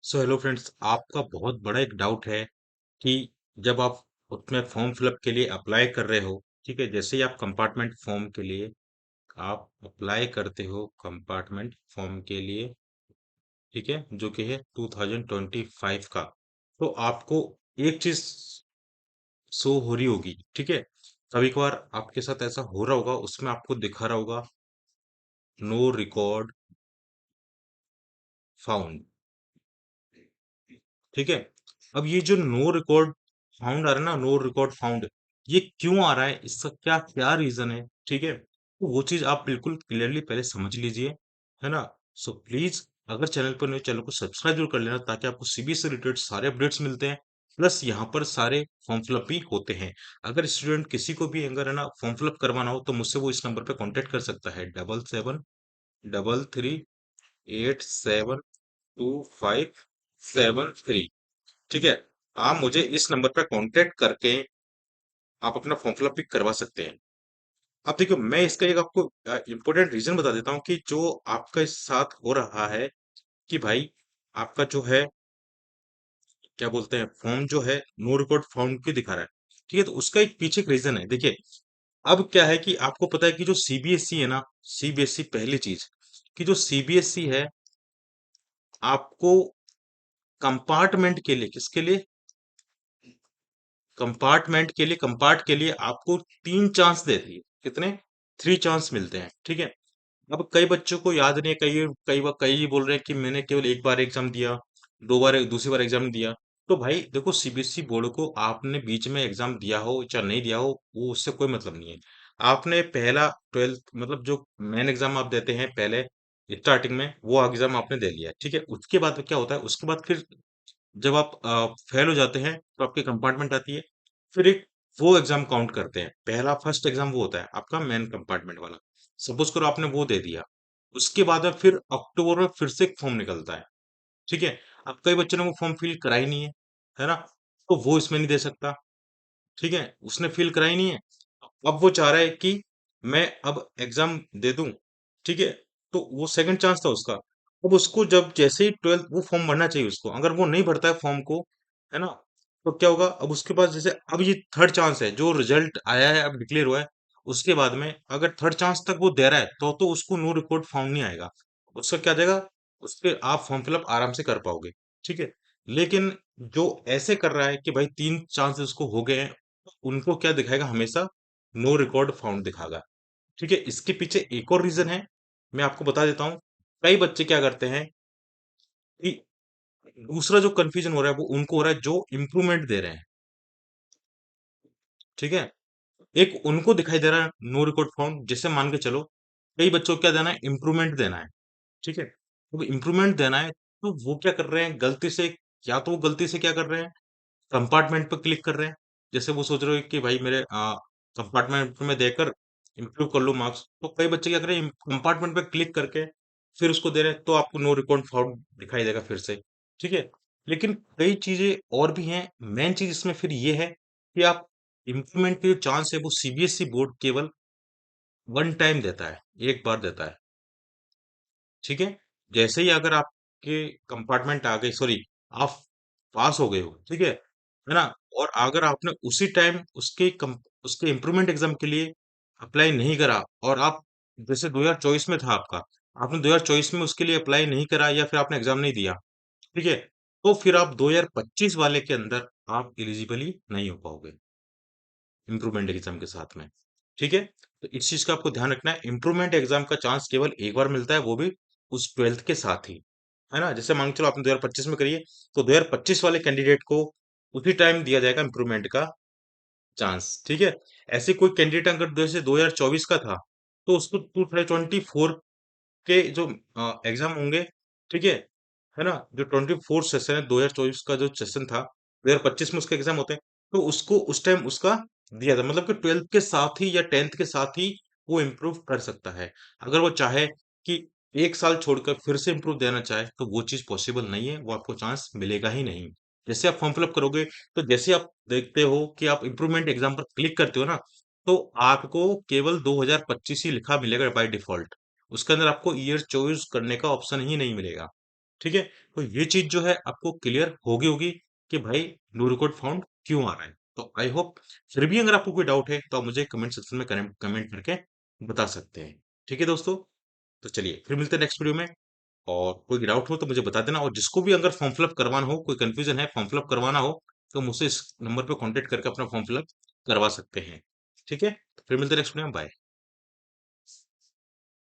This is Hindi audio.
सो हेलो फ्रेंड्स, आपका बहुत बड़ा एक डाउट है कि जब आप उसमें फॉर्म फिलअप के लिए अप्लाई कर रहे हो, ठीक है, जैसे ही आप कंपार्टमेंट फॉर्म के लिए आप अप्लाई करते हो कंपार्टमेंट फॉर्म के लिए, ठीक है, जो कि है 2025 का, तो आपको एक चीज शो हो रही होगी, ठीक है। कभी कभार आपके साथ ऐसा हो रहा होगा, उसमें आपको दिखा रहा होगा नो रिकॉर्ड फाउंड, ठीक है। अब ये जो नो रिकॉर्ड फाउंड आ रहा है ना, नो रिकॉर्ड फाउंड, ये क्यों आ रहा है, इसका क्या क्या रीजन है, ठीक है, तो वो चीज आप बिल्कुल क्लियरली पहले समझ लीजिए, है ना। सो प्लीज, अगर चैनल पर नए, चैनल को सब्सक्राइब जरूर कर लेना, ताकि आपको सीबीएसई से रिलेटेड सारे अपडेट्स मिलते हैं। प्लस यहाँ पर सारे फॉर्म फिलअप भी होते हैं। अगर स्टूडेंट किसी को भी अगर है ना फॉर्म फिलअप करवाना हो, तो मुझसे वो इस नंबर पे कांटेक्ट कर सकता है, 7733872573। ठीक है, आप मुझे इस नंबर पर कांटेक्ट करके आप अपना फॉर्म फिलअप भी करवा सकते हैं। अब देखो, मैं इसका एक आपको इम्पोर्टेंट रीजन बता देता हूँ कि जो आपका इस साथ हो रहा है, कि भाई आपका जो है, क्या बोलते हैं, फॉर्म जो है नो रिकॉर्ड फाउंड क्यों दिखा रहा है, ठीक है, तो उसका एक पीछे एक रीजन है। देखिए, अब क्या है कि आपको पता है कि जो सीबीएसई है ना, सीबीएसई पहली चीज, कि जो सीबीएसई है, आपको कंपार्टमेंट के लिए, किसके लिए, कंपार्ट के लिए आपको 3 चांस देती है। कितने? 3 चांस मिलते हैं, ठीक है। अब कई बच्चों को याद नहीं है, कई बोल रहे हैं कि मैंने केवल एक बार एग्जाम दिया, 2 बार, दूसरी बार एग्जाम दिया। तो भाई देखो, सीबीएसई बोर्ड को आपने बीच में एग्जाम दिया हो चाहे नहीं दिया हो, वो उससे कोई मतलब नहीं है। आपने पहला 12th मतलब जो मेन एग्जाम आप देते हैं पहले स्टार्टिंग में, वो एग्जाम आपने दे लिया, ठीक है। उसके बाद क्या होता है, उसके बाद फिर जब आप फेल हो जाते हैं, तो आपकी कंपार्टमेंट आती है। फिर एक वो एग्जाम काउंट करते हैं, पहला फर्स्ट एग्जाम वो होता है आपका मेन कंपार्टमेंट वाला। सपोज करो आपने वो दे दिया, उसके बाद में फिर अक्टूबर में फिर से एक फॉर्म निकलता है, ठीक है। अब कई बच्चों ने वो फॉर्म फिल करा ही नहीं है ना, तो वो इसमें नहीं दे सकता, ठीक है, उसने फिल करा ही नहीं है। अब वो चाह रहा है कि मैं अब एग्जाम दे दूं, ठीक है, तो वो सेकंड चांस था उसका। अब उसको जब जैसे ही 12th वो फॉर्म भरना चाहिए उसको, अगर वो नहीं भरता है फॉर्म को, है ना, तो क्या होगा, अब उसके पास जैसे अब ये थर्ड चांस है, जो रिजल्ट आया है अब डिक्लेयर हुआ है, उसके बाद में अगर थर्ड चांस तक वो दे रहा है, तो उसको नो रिकॉर्ड फाउंड नहीं आएगा। उसका क्या देगा, उसके आप फॉर्म फिलअप आराम से कर पाओगे, ठीक है। लेकिन जो ऐसे कर रहा है कि भाई 3 चांस उसको हो गए हैं, उनको क्या दिखाएगा, हमेशा नो रिकॉर्ड फाउंड दिखाएगा, ठीक है। इसके पीछे एक और रीजन है, मैं आपको बता देता हूँ। कई बच्चे क्या करते हैं कि दूसरा जो कंफ्यूजन हो रहा है, वो उनको हो रहा है जो इम्प्रूवमेंट दे रहे हैं, ठीक है। एक उनको दिखाई दे रहा है नो रिकॉर्ड फाउंड, जैसे मान के चलो कई बच्चों को क्या देना है, इम्प्रूवमेंट देना है, ठीक है। तो इम्प्रूवमेंट देना है, तो वो क्या कर रहे हैं गलती से, या तो वो गलती से क्या कर रहे हैं, कंपार्टमेंट पर क्लिक कर रहे हैं। जैसे वो सोच रहे हो कि भाई मेरे कंपार्टमेंट में देकर इम्प्रूव कर लो मार्क्स, तो कई बच्चे क्या कर रहे हैं, कंपार्टमेंट पे क्लिक करके फिर उसको दे रहे हैं, तो आपको नो रिकॉर्ड फाउंड दिखाई देगा फिर से, ठीक है। लेकिन कई चीजें और भी हैं। मेन चीज इसमें फिर ये है कि आप इम्प्रूवमेंट के जो चांस है, वो सीबीएसई बोर्ड केवल वन टाइम देता है, एक बार देता है, ठीक है। जैसे ही अगर आपके कंपार्टमेंट आ गई, सॉरी, आप पास हो गए हो, ठीक है ना, और अगर आपने उसी टाइम उसके इम्प्रूवमेंट एग्जाम के लिए अप्लाई नहीं करा, और आप जैसे 2024 में था आपका, आपने 2024 में उसके लिए अप्लाई नहीं करा, या फिर आपने एग्जाम नहीं दिया, ठीक है, तो फिर आप 2025 वाले के अंदर आप एलिजिबल ही नहीं हो पाओगे इम्प्रूवमेंट एग्जाम के साथ में, ठीक है। तो इस चीज का आपको ध्यान रखना है, इम्प्रूवमेंट एग्जाम का चांस केवल एक बार मिलता है, वो भी उस 12th के साथ ही, है ना। जैसे मान के चलो आपने 2025 में करिए, तो 2025 वाले कैंडिडेट को उसी टाइम दिया जाएगा इम्प्रूवमेंट का चांस, ठीक है। ऐसे कोई कैंडिडेट अगर जैसे 2024 का था, तो उसको 2024 के जो एग्जाम होंगे, ठीक है ना, जो 24 सेशन है, 2024 का जो सेशन था, 2025 में उसके एग्जाम होते हैं, तो उसको उस टाइम उसका दिया था, मतलब कि 12th के साथ ही या 10th के साथ ही वो इम्प्रूव कर सकता है। अगर वो चाहे कि 1 साल छोड़कर फिर से इम्प्रूव देना चाहे, तो वो चीज पॉसिबल नहीं है, वो आपको चांस मिलेगा ही नहीं। जैसे आप फॉर्म फिलअप करोगे, तो जैसे आप देखते हो कि आप इम्प्रूवमेंट एग्जाम पर क्लिक करते हो ना, तो आपको केवल 2025 ही लिखा मिलेगा बाय डिफॉल्ट। उसके अंदर आपको ईयर चॉइस करने का ऑप्शन ही नहीं मिलेगा, ठीक है? तो ये चीज़ जो है आपको क्लियर होगी होगी कि भाई नो रिकॉर्ड फाउंड क्यों आ रहा है। तो आई होप फिर भी अगर आपको कोई डाउट है तो आप मुझे कमेंट सेक्शन में कमेंट करके बता सकते हैं। ठीक है दोस्तों? तो चलिए फिर मिलते हैं नेक्स्ट वीडियो में। और कोई डाउट हो तो मुझे बता देना, और जिसको भी अगर फॉर्म फिलअप करवाना हो, कोई कंफ्यूजन है, फॉर्म फिलअप करवाना हो, तो मुझसे इस नंबर पे कांटेक्ट करके अपना फॉर्म फिलअप करवा सकते हैं। ठीक है? तो फिर मिलते हैं नेक्स्ट वीडियो में। बाय।